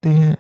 सकते हैं।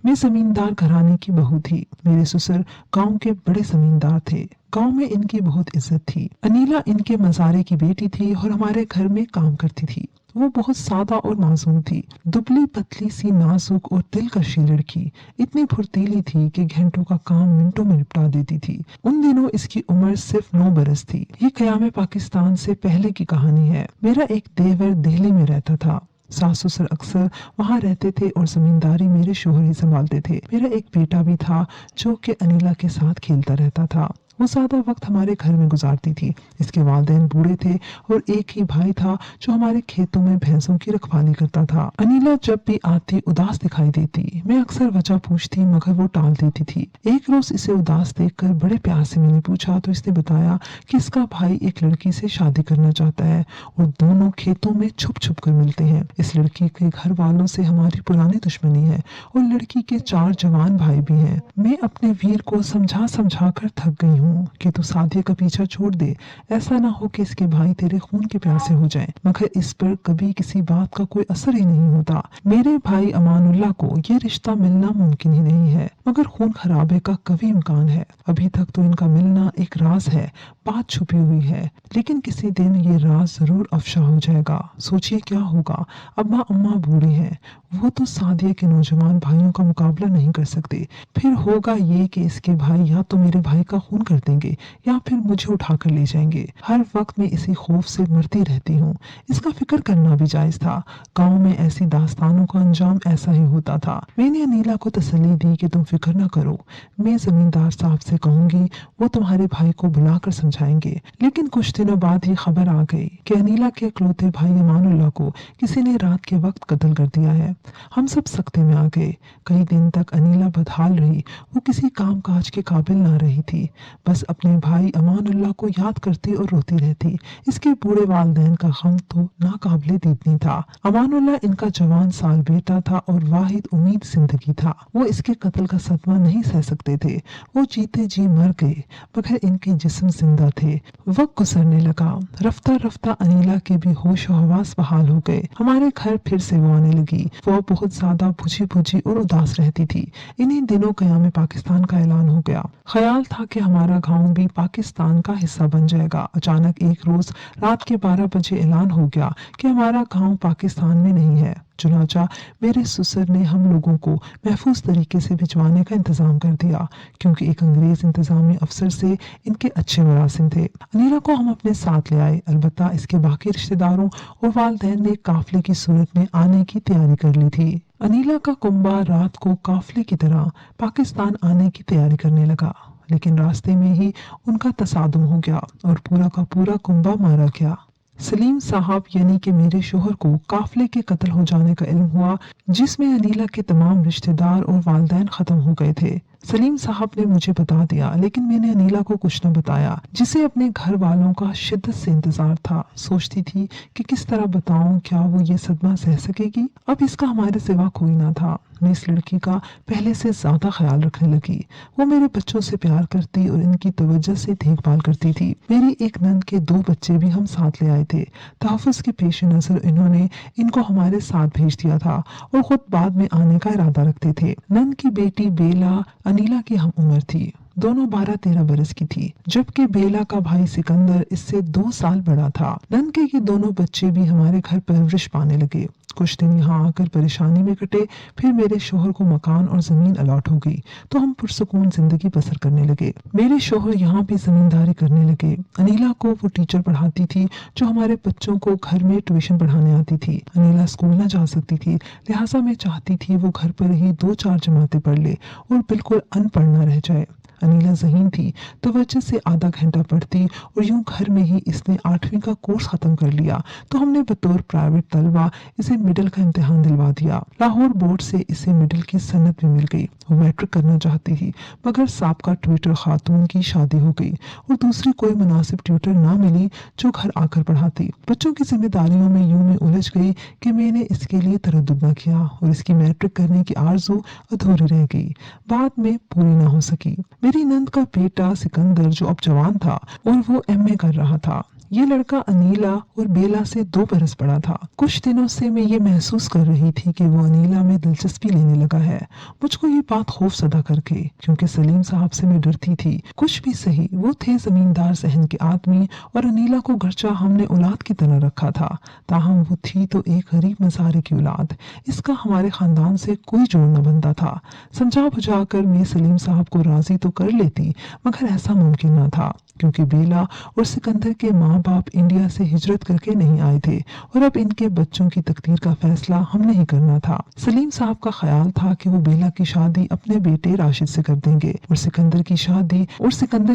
मैं जमींदार घराने की बहू थी। मेरे ससुर गांव के बड़े जमींदार थे। गांव में इनकी बहुत इज्जत थी। अनीला इनके मजारे की बेटी थी और हमारे घर में काम करती थी। वो बहुत सादा और मासूम थी, दुबली पतली सी नाजुक और दिलकशी लड़की। इतनी फुर्तीली थी कि घंटों का काम मिनटों में निपटा देती थी। उन दिनों इसकी उम्र सिर्फ 9 बरस थी। ये क़याम पाकिस्तान से पहले की कहानी है। मेरा एक देवर दिल्ली में रहता था। सास ससुर अक्सर वहाँ रहते थे और जमींदारी मेरे शोहर ही संभालते थे। मेरा एक बेटा भी था जो कि अनीला के साथ खेलता रहता था। वो ज्यादा वक्त हमारे घर में गुजारती थी। इसके वालिदैन बूढ़े थे और एक ही भाई था जो हमारे खेतों में भैंसों की रखवाली करता था। अनीला जब भी आती उदास दिखाई देती। मैं अक्सर वजह पूछती मगर वो टाल देती थी। एक रोज इसे उदास देखकर बड़े प्यार से मैंने पूछा तो इसने बताया कि इसका भाई एक लड़की से शादी करना चाहता है और दोनों खेतों में छुप छुप कर मिलते हैं। इस लड़की के घर वालों से हमारी पुरानी दुश्मनी है और लड़की के 4 जवान भाई भी हैं। मैं अपने वीर को समझा समझा कर थक गई हूँ कि तू सादिया का पीछा छोड़ दे। ऐसा ना हो कि इसके भाई तेरे खून के प्यासे हो जाएं। मगर इस पर कभी किसी बात का कोई असर ही नहीं होता। मेरे भाई अमानुल्लाह को ये रिश्ता मिलना मुमकिन ही नहीं है, मगर खून खराबे का कभी इम्कान है। अभी तक तो इनका मिलना एक राज है, बात छुपी हुई है, लेकिन किसी दिन ये राज जरूर अफशा हो जाएगा। सोचिए क्या होगा। अब्बा अम्मा बूढ़े हैं, वो तो सादिया के नौजवान भाइयों का मुकाबला नहीं कर सकते। फिर होगा ये कि इसके भाई या तो मेरे भाई का खून कर देंगे या फिर मुझे उठाकर ले जाएंगे। हर वक्त मैं इसी खौफ से मरती रहती हूँ। इसका फिक्र करना भी जायज था। गांव में ऐसी दास्तानों का अंजाम ऐसा ही होता था। मैंने अनीला को तसल्ली दी कि तुम फिक्र न करो, मैं जमींदार साहब से कहूंगी, वो तुम्हारे भाई को बुलाकर समझाएंगे। लेकिन कुछ दिनों बाद ही खबर आ गई कि अनीला के इकलौते भाई अमानुल्लाह को किसी ने रात के वक्त कत्ल कर दिया है। हम सब सख्ते में आ गए। कई दिन तक अनीला बदहाल रही। वो किसी काम काज के काबिल ना रही थी, बस अपने भाई अमानुल्लाह को याद करती और रोती रहती। इसके बूढ़े वालिदैन का गम तो नाकाबिले दीदनी था। अमानुल्लाह इनका जवान साल बेटा था और वाहिद उम्मीद जिंदगी था। वो इसके कत्ल का सदमा नहीं सह सकते थे। वो जीते जी मर गए, मगर इनके जिस्म जिंदा थे। वक्त गुजरने लगा। रफ्ता रफ्ता अनीला के भी होश और हवास बहाल हो गए। हमारे घर फिर से वो आने लगी। वो बहुत ज्यादा बुझी बुझी और उदास रहती थी। इन्हीं दिनों क़याम पाकिस्तान का ऐलान हो गया। ख्याल था कि हमारा गांव भी पाकिस्तान का हिस्सा बन जाएगा। अचानक एक रोज रात के 12 बजे ऐलान हो गया कि हमारा गांव पाकिस्तान में नहीं है। चुनाचा मेरे ससुर ने हम लोगों को महफूज तरीके से भिजवाने का इंतजाम कर दिया, क्योंकि एक अंग्रेज इंतजामी अफसर से इनके अच्छे मुरासिम थे। अनीला को हम अपने साथ ले आए। अलबत्ता इसके बाकी रिश्तेदारों और वालिदैन ने काफिले की सूरत में आने की तैयारी कर ली थी। अनीला का कुंबा रात को काफिले की तरह पाकिस्तान आने की तैयारी करने लगा, लेकिन रास्ते में ही उनका तसादुम हो गया और पूरा का पूरा कुंबा मारा गया। सलीम साहब यानी कि मेरे शोहर को काफिले के कत्ल हो जाने का इल्म हुआ, जिसमें अनीला के तमाम रिश्तेदार और वालिदैन खत्म हो गए थे। सलीम साहब ने मुझे बता दिया, लेकिन मैंने अनीला को कुछ न बताया, जिसे अपने घर वालों का शिद्दत से इंतजार था। सोचती थी कि किस तरह बताऊं, क्या वो ये सदमा सह सकेगी। अब इसका हमारे सिवा कोई ना था। मैं इस लड़की का पहले से ज्यादा ख्याल रखने लगी। वो मेरे बच्चों से प्यार करती और इनकी तवज्जो से देखभाल करती थी। मेरी एक नंद के 2 बच्चे भी हम साथ ले आए थे। तहफ़्फ़ुज़ के पेश नज़र इन्होंने इनको हमारे साथ भेज दिया था और खुद बाद में आने का इरादा रखते थे। नंद की बेटी बेला अनीला की हम उम्र थी। दोनों 12-13 बरस की थी, जबकि बेला का भाई सिकंदर इससे 2 साल बड़ा था। नंद के दोनों बच्चे भी हमारे घर परवरिश पाने लगे। कुछ दिन यहाँ आकर परेशानी में कटे। फिर मेरे शोहर को मकान और जमीन अलॉट हो गई, तो हम पुरसुकून जिंदगी बसर करने लगे। मेरे शोहर यहाँ भी जमींदारी करने लगे। अनीला को वो टीचर पढ़ाती थी जो हमारे बच्चों को घर में ट्यूशन पढ़ाने आती थी। अनीला स्कूल न जा सकती थी, लिहाजा मैं चाहती थी वो घर पर ही 2-4 जमातें पढ़ ले और बिल्कुल अनपढ़ न रह जाए। अनीला ज़हीन थी, तवज्जो से आधा घंटा पढ़ती और यूं घर में ही इसने 8वीं का कोर्स खत्म कर लिया, तो हमने बतौर प्राइवेट तलबा इसे मिडिल का इम्तिहान दिलवा दिया। लाहौर बोर्ड से इसे मिडिल की सनद भी मिल गई। वो मैट्रिक करना चाहती थी, मगर साबका ट्यूटर खातून की शादी हो गई और दूसरी कोई मुनासिब ट्यूटर ना मिली जो घर आकर पढ़ाती। बच्चों की जिम्मेदारियों में यूं मैं उलझ गई कि मैंने इसके लिए तरद्दुद न किया और इसकी मैट्रिक करने की आरज़ू अधूरी रह गई, बाद में पूरी ना हो सकी। मेरी नंद का बेटा सिकंदर जो अब जवान था और वो एमए कर रहा था, ये लड़का अनीला और बेला से 2 बरस बड़ा था। कुछ दिनों से मैं ये महसूस कर रही थी कि वो अनीला में दिलचस्पी लेने लगा है। मुझको ये बात खौफजदा करके, क्योंकि सलीम साहब से मैं डरती थी। कुछ भी सही, वो थे जमींदार सहन के आदमी और अनीला को घरचा हमने औलाद की तरह रखा था। ताहम वो थी तो एक गरीब मज़ारे की औलाद। इसका हमारे खानदान से कोई जोड़ न बनता था। समझा बुझा कर मैं सलीम साहब को राजी तो कर लेती, मगर ऐसा मुमकिन न था, क्योंकि बेला और सिकंदर के माँ बाप इंडिया से हिजरत करके नहीं आए थे और अब इनके बच्चों की तकदीर का फैसला हमने ही करना था। सलीम साहब का ख्याल था कि वो बेला की शादी अपने बेटे राशिद से कर देंगे और सिकंदर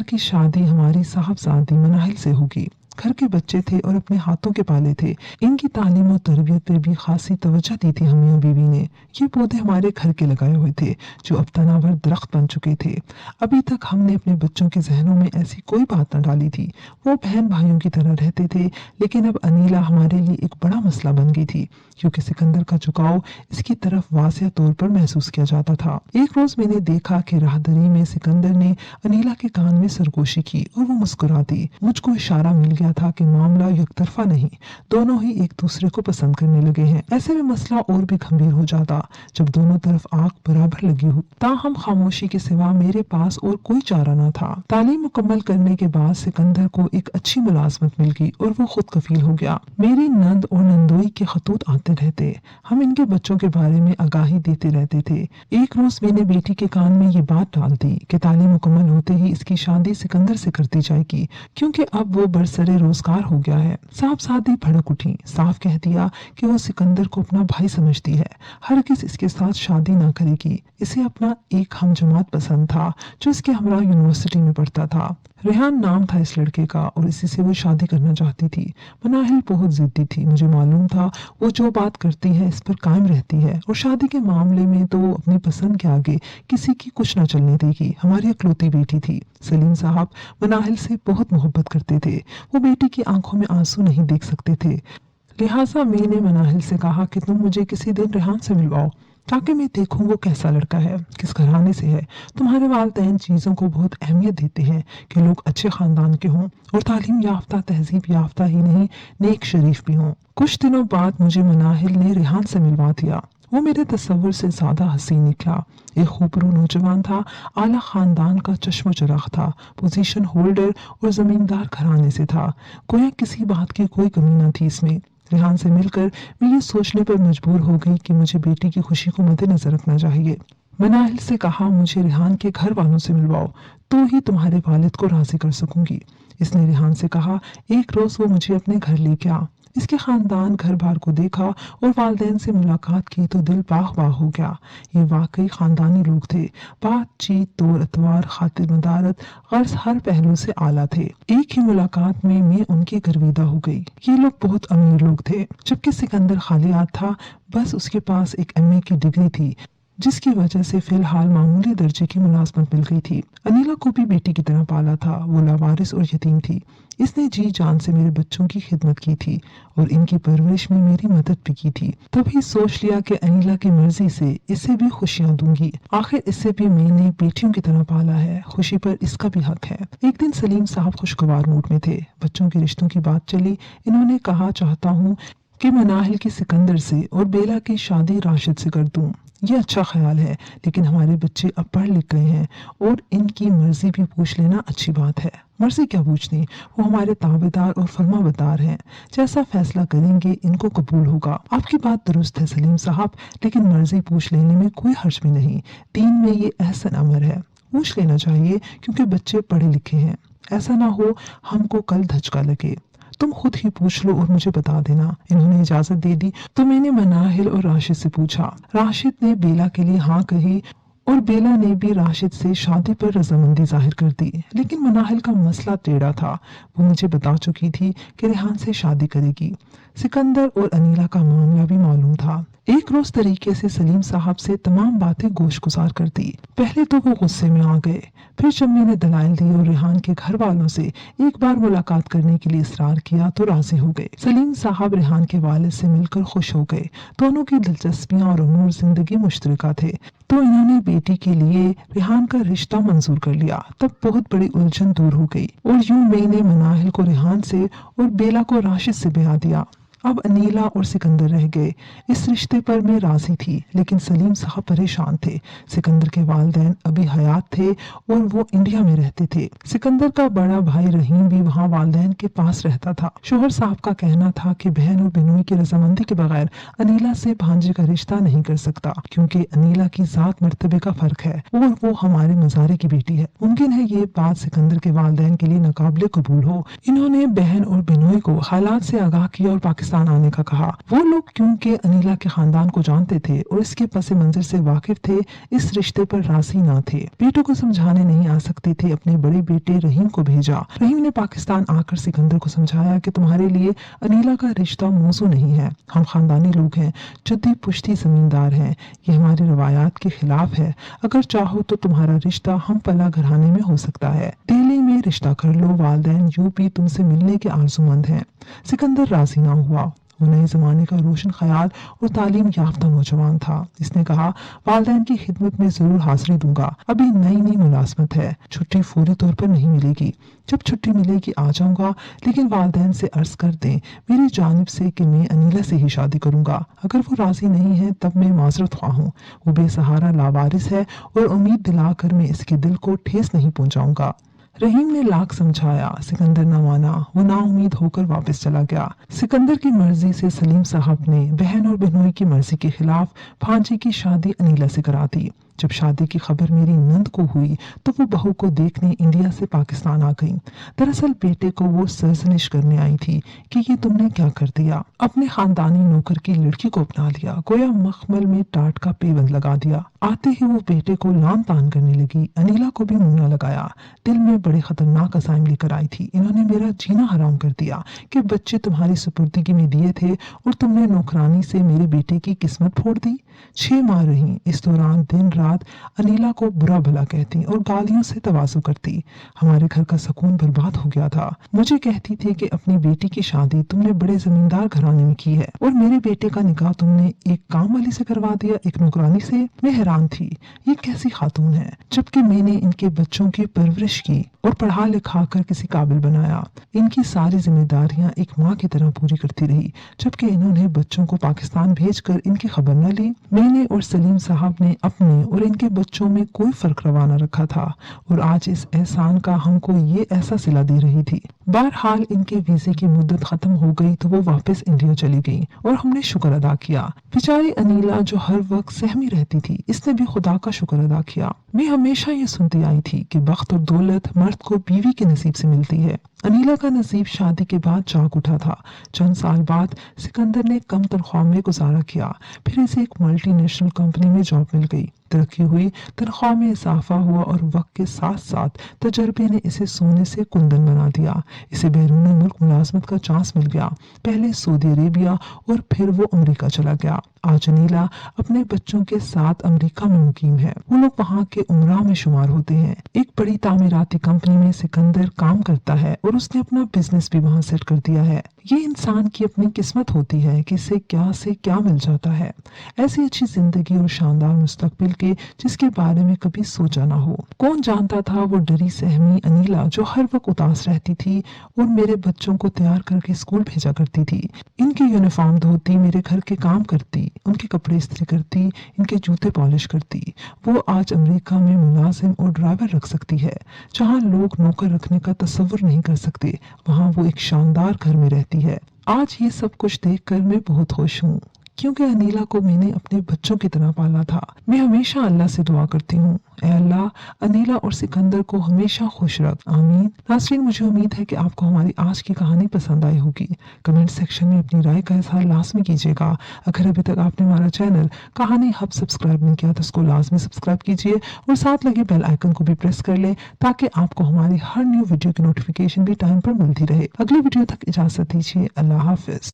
की शादी हमारी साहबजादी मनाहिल से होगी। घर के बच्चे थे और अपने हाथों के पाले थे। इनकी तालीम और तरबियत पर भी खासी तवज्जो दी थी हम बीवी ने। ये पौधे हमारे घर के लगाए हुए थे जो अब तनावर दरख्त बन चुके थे। अभी तक हमने अपने बच्चों के जहनों में ऐसी कोई बात न डाली थी। वो बहन भाइयों की तरह रहते थे, लेकिन अब अनीला हमारे लिए एक बड़ा मसला बन गई थी, क्योंकि सिकंदर का झुकाव इसकी तरफ वाज़ेह तौर पर महसूस किया जाता था। एक रोज मैंने देखा कि राहदरी में सिकंदर ने अनीला के कान में सरगोशी की और वो मुस्कुरा दी। मुझको इशारा मिल गया था कि मामला यकतरफा नहीं, दोनों ही एक दूसरे को पसंद करने लगे हैं। ऐसे में मसला और भी गंभीर हो जाता जब दोनों तरफ आग बराबर लगी हो। ताहम खामोशी के सिवा मेरे पास और कोई चारा न था। तालीम मुकम्मल करने के बाद सिकंदर को एक अच्छी मुलाजमत मिल गई और वो खुद कफील हो गया। मेरी नंद और नंदोई के खतूत आते रहते, हम इनके बच्चों के बारे में आगाही देते रहते थे। एक रोज मैंने बेटी के कान में ये बात डाल दी कि तालीम मुकम्मल होते ही इसकी शादी सिकंदर से कर दी जाएगी, क्योंकि अब वो बरसरे रोजगार हो गया है। साहबजादी भड़क उठी, साफ कह दिया कि वो सिकंदर को अपना भाई समझती है, हरगिज़ इसके साथ शादी ना करेगी। इसे अपना एक हम जमात पसंद था जो इसके हमरा यूनिवर्सिटी में पढ़ता था। रेहान नाम था इस लड़के का और इसी से वो शादी करना चाहती थी। मनाहिल बहुत जिद्दी थी, मुझे मालूम था वो जो बात करती है इस पर कायम रहती है और शादी के मामले में तो वो अपनी पसंद के आगे किसी की कुछ न चलने देगी। हमारी इकलौती बेटी थी। सलीम साहब मनाहिल से बहुत मोहब्बत करते थे। वो बेटी की आंखों में आंसू नहीं देख सकते थे, लिहाजा मैंने मनाहिल से कहा कि तुम मुझे किसी दिन रेहान से मिलवाओ ताकि मैं देखूं वो कैसा लड़का है, किस घराने से है। तुम्हारे वालिदैन चीज़ों को बहुत अहमियत देते हैं कि लोग अच्छे ख़ानदान के हों और तालीम याफ्ता तहजीब याफ्ता ही नहीं, नेक शरीफ भी हों। कुछ दिनों बाद मुझे मनाहिल ने रेहान से मिलवा दिया। वो मेरे तस्वुर से ज़्यादा हसीन निकला। एक खूबरू नौजवान था, आला ख़ानदान का चश्म चराग था, पोजीशन होल्डर और ज़मींदार घराने से था। गोया किसी बात की कोई कमी न थी इसमें। रेहान से मिलकर मैं ये सोचने पर मजबूर हो गई कि मुझे बेटी की खुशी को मद्देनजर रखना चाहिए। मनाहिल से कहा, मुझे रेहान के घर वालों से मिलवाओ तो ही तुम्हारे वालिद को राजी कर सकूंगी। इसने रेहान से कहा, एक रोज वो मुझे अपने घर लेके आ। इसके खानदान घर बार को देखा और वालिदैन से मुलाकात की तो दिल बाग बाग हो गया। ये वाकई खानदानी लोग थे। बातचीत, तौर अतवार, खातिर मदारत, गर्ज हर पहलू से आला थे। एक ही मुलाकात में मैं उनकी गर्विदा हो गई। ये लोग बहुत अमीर लोग थे, जबकि सिकंदर खालियात था। बस उसके पास एक एमए की डिग्री थी, जिसकी वजह से फिलहाल मामूली दर्जे की मुलाजमत मिल गई थी। अनीला को भी बेटी की तरह पाला था। वो लावारिस और यतीम थी। इसने जी जान से मेरे बच्चों की खिदमत की थी और इनकी परवरिश में मेरी मदद भी की थी। तभी सोच लिया कि अनीला की मर्जी से इसे भी खुशियां दूंगी। आखिर इसे भी मैंने बेटियों की तरह पाला है, खुशी पर इसका भी हक है। एक दिन सलीम साहब खुशगवार मूड में थे। बच्चों के रिश्तों की बात चली। इन्होंने कहा, चाहता हूँ कि मनाहिल की सिकंदर से और बेला की शादी राशिद से कर दूं। ये अच्छा ख्याल है, लेकिन हमारे बच्चे अब पढ़ लिख गए हैं और इनकी मर्जी भी पूछ लेना अच्छी बात है। मर्जी क्या पूछनी, वो हमारे ताबेदार और फरमाबरदार हैं। जैसा फैसला करेंगे इनको कबूल होगा। आपकी बात दुरुस्त है सलीम साहब, लेकिन मर्जी पूछ लेने में कोई हर्ज भी नहीं। दीन में ये एहसन अमर है, पूछ लेना चाहिए, क्योंकि बच्चे पढ़े लिखे हैं। ऐसा ना हो हमको कल धचका लगे। तुम खुद ही पूछ लो और मुझे बता देना। इन्होंने इजाजत दे दी तो मैंने मनाहिल और राशिद से पूछा। राशिद ने बेला के लिए हाँ कही और बेला ने भी राशिद से शादी पर रजामंदी जाहिर कर दी। लेकिन मनाहिल का मसला टेढ़ा था। वो मुझे बता चुकी थी कि रेहान से शादी करेगी। सिकंदर और अनीला का मामला भी मालूम था। एक रोज तरीके से सलीम साहब से तमाम बातें गोशगुजार कर दी। पहले तो वो गुस्से में आ गए, फिर जब मैंने दलाइल दी और रेहान के घर वालों से एक बार मुलाकात करने के लिए इसरार किया तो राजी हो गए। सलीम साहब रेहान के वालिद से मिलकर खुश हो गए। दोनों की दिलचस्पियां और उमूर जिंदगी मुश्तरका थे, तो इन्होंने बेटी के लिए रेहान का रिश्ता मंजूर कर लिया। तब बहुत बड़ी उलझन दूर हो गई और यूं मैंने मनाहिल को रेहान से और बेला को राशिद से ब्याह दिया। अब अनीला और सिकंदर रह गए। इस रिश्ते पर मैं राजी थी, लेकिन सलीम साहब परेशान थे। सिकंदर के वालिदैन अभी हयात थे और वो इंडिया में रहते थे। सिकंदर का बड़ा भाई रहीम भी वहाँ वालिदैन के पास रहता था। शोहर साहब का कहना था कि बहन और बिनोई की रजामंदी के बगैर अनीला से भांजे का रिश्ता नहीं कर सकता, क्योंकि अनीला की जात मर्तबे का फर्क है और वो हमारे मजारे की बेटी है। मुमकिन है ये बात सिकंदर के वालिदैन के लिए नाकाबिले कबूल हो। इन्होंने बहन और बिनोई को हालात से आगाह किया और पाकिस्तान आने का कहा। वो लोग क्योंकि अनीला के खानदान को जानते थे और इसके पसे मंजर से वाकिफ थे, इस रिश्ते पर राजी ना थे। बेटों को समझाने नहीं आ सकते थे, अपने बड़े बेटे रहीम को भेजा। रहीम ने पाकिस्तान आकर सिकंदर को समझाया कि तुम्हारे लिए अनीला का रिश्ता मौजू नहीं है। हम खानदानी लोग हैं, जद्दी पुश्ती जमींदार हैं, ये हमारी रवायात के खिलाफ है। अगर चाहो तो तुम्हारा रिश्ता हम पला घराने में हो सकता है। दिल्ली में रिश्ता कर लो, वालिदैन यूपी तुमसे मिलने के आरजुमंद हैं। सिकंदर राजी ना हुआ। वो नए जमाने का रोशन ख्याल और तालीम याफ्ता नौजवान था। इसने कहा, वालिदैन की खिदमत में जरूर हाजिरी दूंगा। अभी नई नई मुलाजमत है, छुट्टी फौरी तौर पर नहीं मिलेगी। जब छुट्टी मिलेगी आ जाऊंगा, लेकिन वालिदैन से अर्ज कर दें मेरी जानिब से कि मैं अनीला से ही शादी करूंगा। अगर वो राजी नहीं है तब मैं माजरत ख्वाह हूँ। वो बेसहारा लावारिस है और उम्मीद दिलाकर मैं इसके दिल को ठेस नहीं पहुंचाऊंगा। रहीम ने लाख समझाया, सिकंदर न माना। वो नाउम्मीद होकर वापस चला गया। सिकंदर की मर्जी से सलीम साहब ने बहन और बहनोई की मर्जी के खिलाफ भांजी की शादी अनीला से करा दी। जब शादी की खबर मेरी नंद को हुई तो वो बहू को देखने इंडिया से पाकिस्तान आ गई। दरअसल बेटे को वो सरजनिश करने आई थी कि ये तुमने क्या कर दिया, अपने खानदानी नौकर की लड़की को अपना लिया, गोया मखमल में टाट का पेबंद लगा दिया। आते ही वो बेटे को लान तान करने लगी। अनीला को भी मुंह न लगाया। दिल में बड़े खतरनाक अज़ाइम लेकर आई थी। इन्होंने मेरा जीना हराम कर दिया कि बच्चे तुम्हारी सुपुर्दगी में दिए थे और तुमने नौकरानी से मेरे बेटे की किस्मत फोड़ दी। 6 माह रही। इस दौरान दिन रात अनीला को बुरा भला कहती और गालियों से तवाज़ु करती। हमारे घर का सुकून बर्बाद हो गया था। मुझे कहती थी कि अपनी बेटी की शादी तुमने बड़े जमींदार घराने में की है और मेरे बेटे का निकाह तुमने एक काम वाली से करवा दिया, एक नौकरानी से। मैं हैरान थी, ये कैसी खातून है, जबकि मैंने इनके बच्चों की परवरिश की और पढ़ा लिखा कर किसी काबिल बनाया। इनकी सारी जिम्मेदारियां एक माँ की तरह पूरी करती रही, जबकि इन्होंने बच्चों को पाकिस्तान भेजकर इनकी खबर न ली। मैंने और सलीम साहब ने अपने और इनके बच्चों में कोई फर्क रवाना रखा था और आज इस एहसान का हमको ये ऐसा सिला दे रही थी। बहरहाल इनके वीजे की मुद्दत खत्म हो गई तो वो वापस इंडिया चली गई और हमने शुक्र अदा किया। बेचारी अनीला जो हर वक्त सहमी रहती थी, इसने भी खुदा का शुक्र अदा किया। मैं हमेशा ये सुनती आई थी कि बख्त और दौलत मर्द को बीवी के नसीब से मिलती है। अनीला का नसीब शादी के बाद जाग उठा था। चंद साल बाद सिकंदर ने कम तनख्वाह में गुजारा किया, फिर इसे एक मल्टीनेशनल कंपनी में जॉब मिल गई। तरक्की हुई, तनख्वाह में इजाफा हुआ और वक्त के साथ साथ तजर्बे ने इसे सोने से कुंदन बना दिया। इसे बैरून मुल्क मुलाजमत का चांस मिल गया। पहले सऊदी अरेबिया और फिर वो अमेरिका चला गया। आज अनीला अपने बच्चों के साथ अमेरिका में मुकीम है। वो लोग वहाँ के उमरा में शुमार होते हैं। एक बड़ी तामीराती कंपनी में सिकंदर काम करता है और उसने अपना बिजनेस भी वहाँ सेट कर दिया है। ये इंसान की अपनी किस्मत होती है कि इसे क्या से क्या मिल जाता है। ऐसी अच्छी जिंदगी और शानदार मुस्तकबिल के जिसके बारे में कभी सोचा ना हो। कौन जानता था वो डरी सहमी अनीला जो हर वक्त उदास रहती थी और मेरे बच्चों को तैयार करके स्कूल भेजा करती थी। इनकी यूनिफॉर्म धोती, मेरे घर के काम करती, उनके कपड़े इस्त्री करती, इनके जूते पॉलिश करती। वो आज अमेरिका में मुलाजिम और ड्राइवर रख सकती है। जहाँ लोग नौकर रखने का तस्वुर नहीं कर सकते, वहाँ वो एक शानदार घर में रहती है। आज ये सब कुछ देखकर मैं बहुत खुश हूँ, क्योंकि अनीला को मैंने अपने बच्चों की तरह पाला था। मैं हमेशा अल्लाह से दुआ करती हूँ, ऐ अल्लाह अनीला और सिकंदर को हमेशा खुश रख, आमीन। नाज़रीन, मुझे उम्मीद है कि आपको हमारी आज की कहानी पसंद आई होगी। कमेंट सेक्शन में अपनी राय का इजहार लाजमी कीजिएगा। अगर अभी तक आपने हमारा चैनल कहानी हब सब्सक्राइब नहीं किया तो उसको लाजमी सब्सक्राइब कीजिए और साथ लगे बेल आइकन को भी प्रेस कर लें ताकि आपको हमारी हर न्यू वीडियो की नोटिफिकेशन भी टाइम पर मिलती रहे। अगली वीडियो तक इजाजत दीजिए। अल्लाह हाफिज।